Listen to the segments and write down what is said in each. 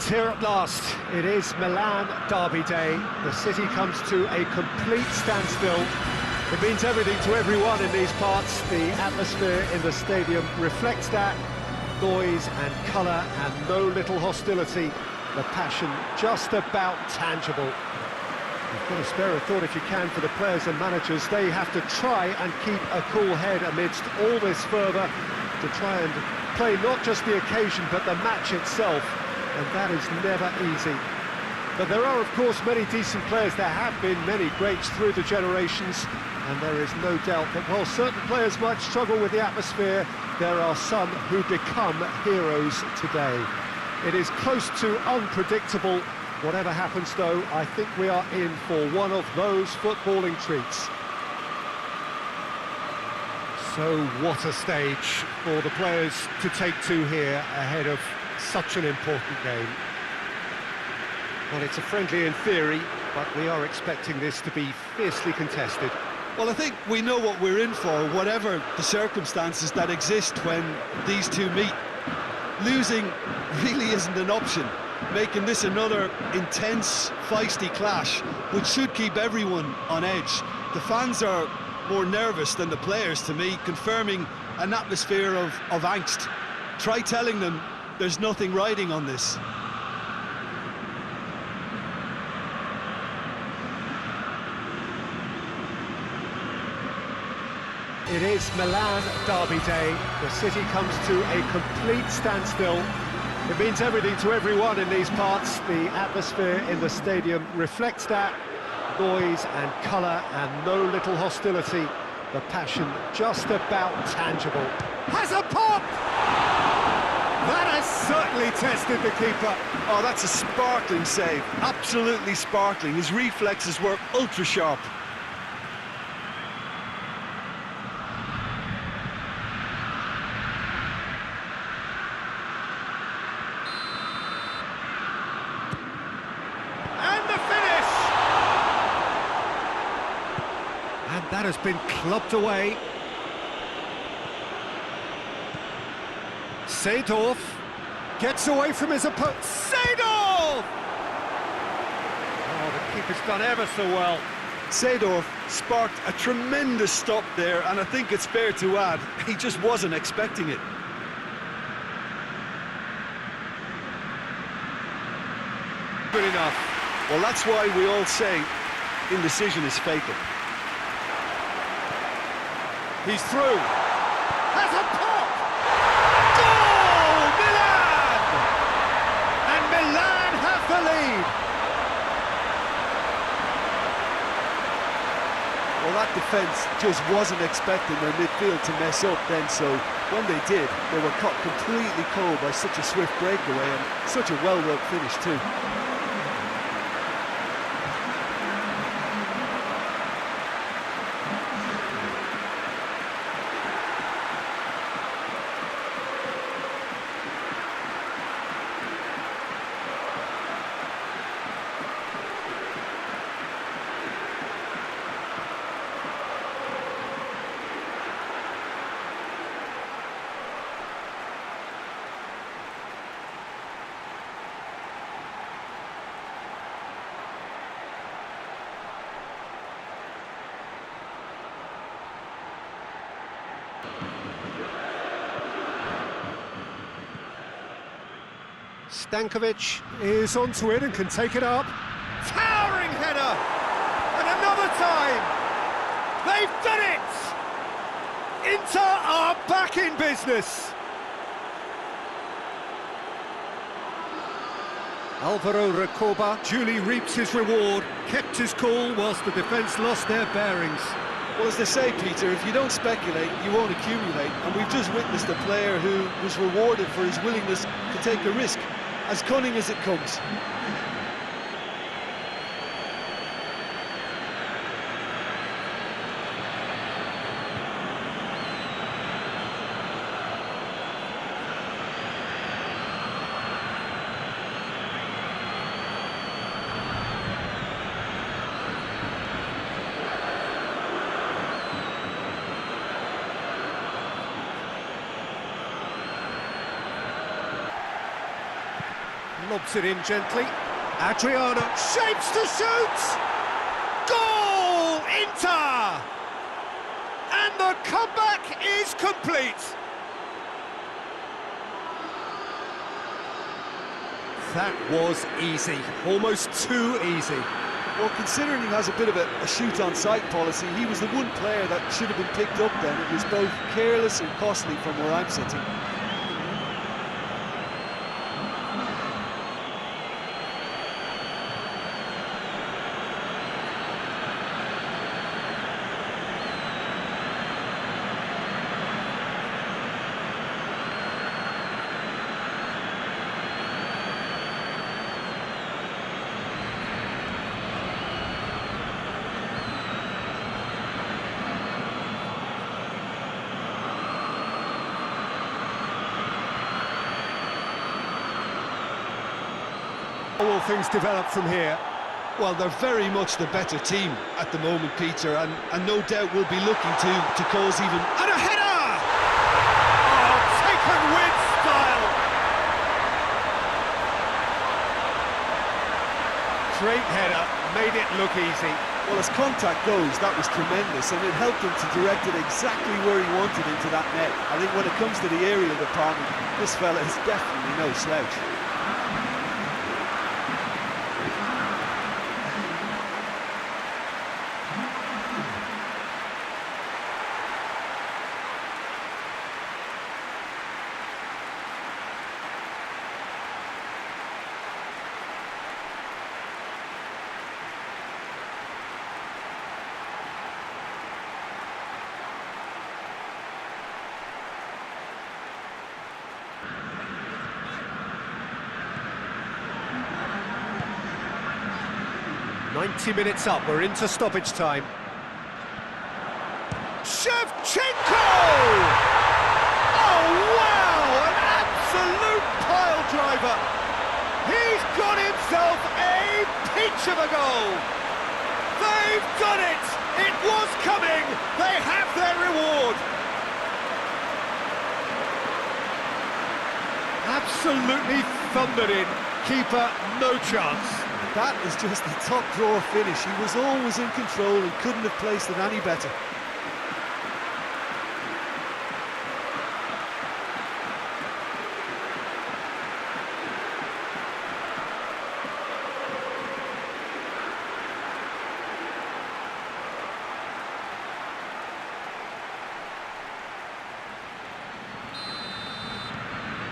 It's here at last. It is Milan derby day. The city comes to a complete standstill. It means everything to everyone in these parts. The atmosphere in the stadium reflects that. Noise and colour and no little hostility. The passion just about tangible. You've got to spare a thought if you can for the players and managers. They have to try and keep a cool head amidst all this fervour, to try and play not just the occasion but the match itself, and that is never easy. But there are of course many decent players. There have been many greats through the generations, and there is no doubt that while certain players might struggle with the atmosphere, there are some who become heroes today. It is close to unpredictable. Whatever happens though, I think we are in for one of those footballing treats. So what a stage for the players to take to here ahead of such an important game. Well, it's a friendly in theory, but we are expecting this to be fiercely contested. Well, I think we know what we're in for, whatever the circumstances that exist when these two meet. Losing really isn't an option, making this another intense, feisty clash, which should keep everyone on edge. The fans are more nervous than the players, to me, confirming an atmosphere of angst. Try telling them there's nothing riding on this. It is Milan derby day. The city comes to a complete standstill. It means everything to everyone in these parts. The atmosphere in the stadium reflects that. Noise and colour and no little hostility. The passion just about tangible. Has a pop! That has certainly tested the keeper. Oh, that's a sparkling save. Absolutely sparkling. His reflexes were ultra-sharp. And that has been clubbed away. Seedorf gets away from his opponent. Seedorf! Oh, the keeper's done ever so well. Seedorf sparked a tremendous stop there, and I think it's fair to add, he just wasn't expecting it. Good enough. Well, that's why we all say indecision is fatal. He's through. Has a pop! Goal! Milan! And Milan have the lead. Well, that defence just wasn't expecting their midfield to mess up then, so when they did, they were caught completely cold by such a swift breakaway and such a well-worked finish too. Stankovic is onto it and can take it up. Towering header! And another time! They've done it! Inter are back in business! Alvaro Recoba duly reaps his reward, kept his cool whilst the defence lost their bearings. Well, as they say, Peter, if you don't speculate, you won't accumulate. And we've just witnessed a player who was rewarded for his willingness to take a risk, as cunning as it comes. Lobs it in gently. Adriano shapes to shoot! Goal! Inter! And the comeback is complete! That was easy, almost too easy. Well, considering he has a bit of a shoot-on-sight policy, he was the one player that should have been picked up then. It was both careless and costly from where I'm sitting. How will things develop from here? Well, they're very much the better team at the moment, Peter, and no doubt will be looking to cause even... And a header! Oh, taken with style! Great header, made it look easy. Well, as contact goes, that was tremendous, and it helped him to direct it exactly where he wanted into that net. I think when it comes to the aerial department, this fella is definitely no slouch. "90 minutes up, we're into stoppage time. Shevchenko! Oh, wow! An absolute pile driver! He's got himself a peach of a goal! They've done it! It was coming! They have their reward! Absolutely thundered in. Keeper, no chance. That is just a top drawer finish. He was always in control and couldn't have placed it any better.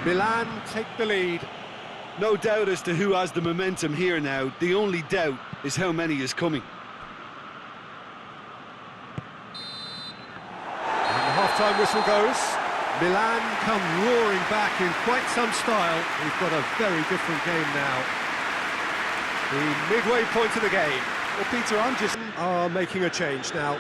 Milan take the lead. No doubt as to who has the momentum here now. The only doubt is how many is coming. And the half-time whistle goes. Milan come roaring back in quite some style. We've got a very different game now. The midway point of the game. Well, Peter, I'm just... are making a change now.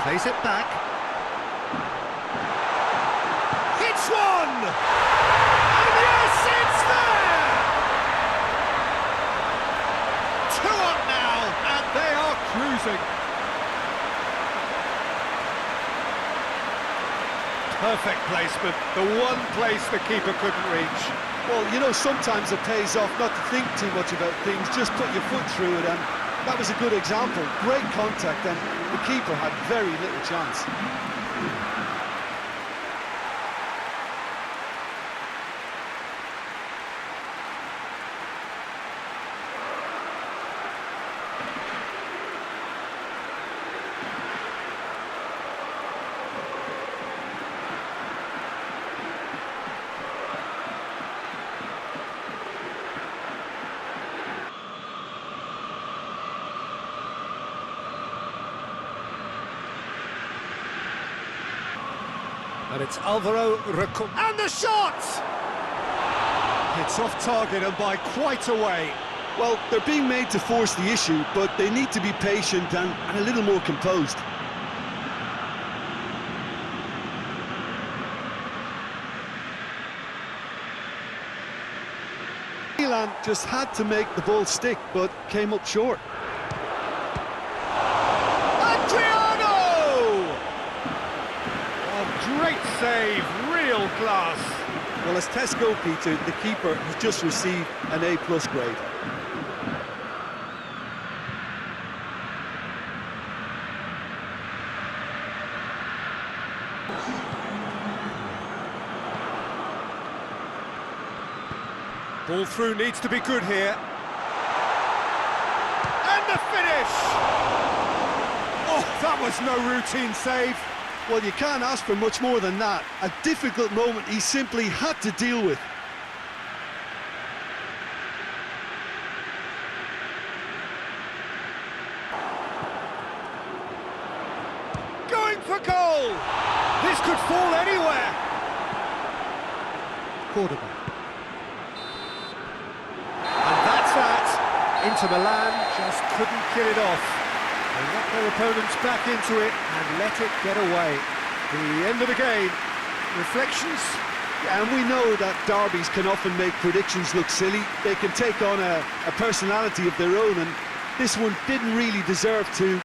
Plays it back. Hits one! And yes, it's there! 2 up now, and they are cruising. Perfect placement, the one place the keeper couldn't reach. Well, you know, sometimes it pays off not to think too much about things, just put your foot through it, and that was a good example. Great contact, and the keeper had very little chance. And it's Alvaro and the shot! It's off target and by quite a way. Well, they're being made to force the issue, but they need to be patient and a little more composed. Milan just had to make the ball stick, but came up short. Great save, real class. Well, as tests go, Peter, the keeper has just received an A+ grade. Ball through needs to be good here. And the finish! Oh, that was no routine save. Well, you can't ask for much more than that. A difficult moment he simply had to deal with. Going for goal! This could fall anywhere. Quarterback. And that's that. Inter Milan just couldn't get it off. They let their opponents back into it and let it get away. The end of the game. Reflections? And we know that derbies can often make predictions look silly. They can take on a personality of their own, and this one didn't really deserve to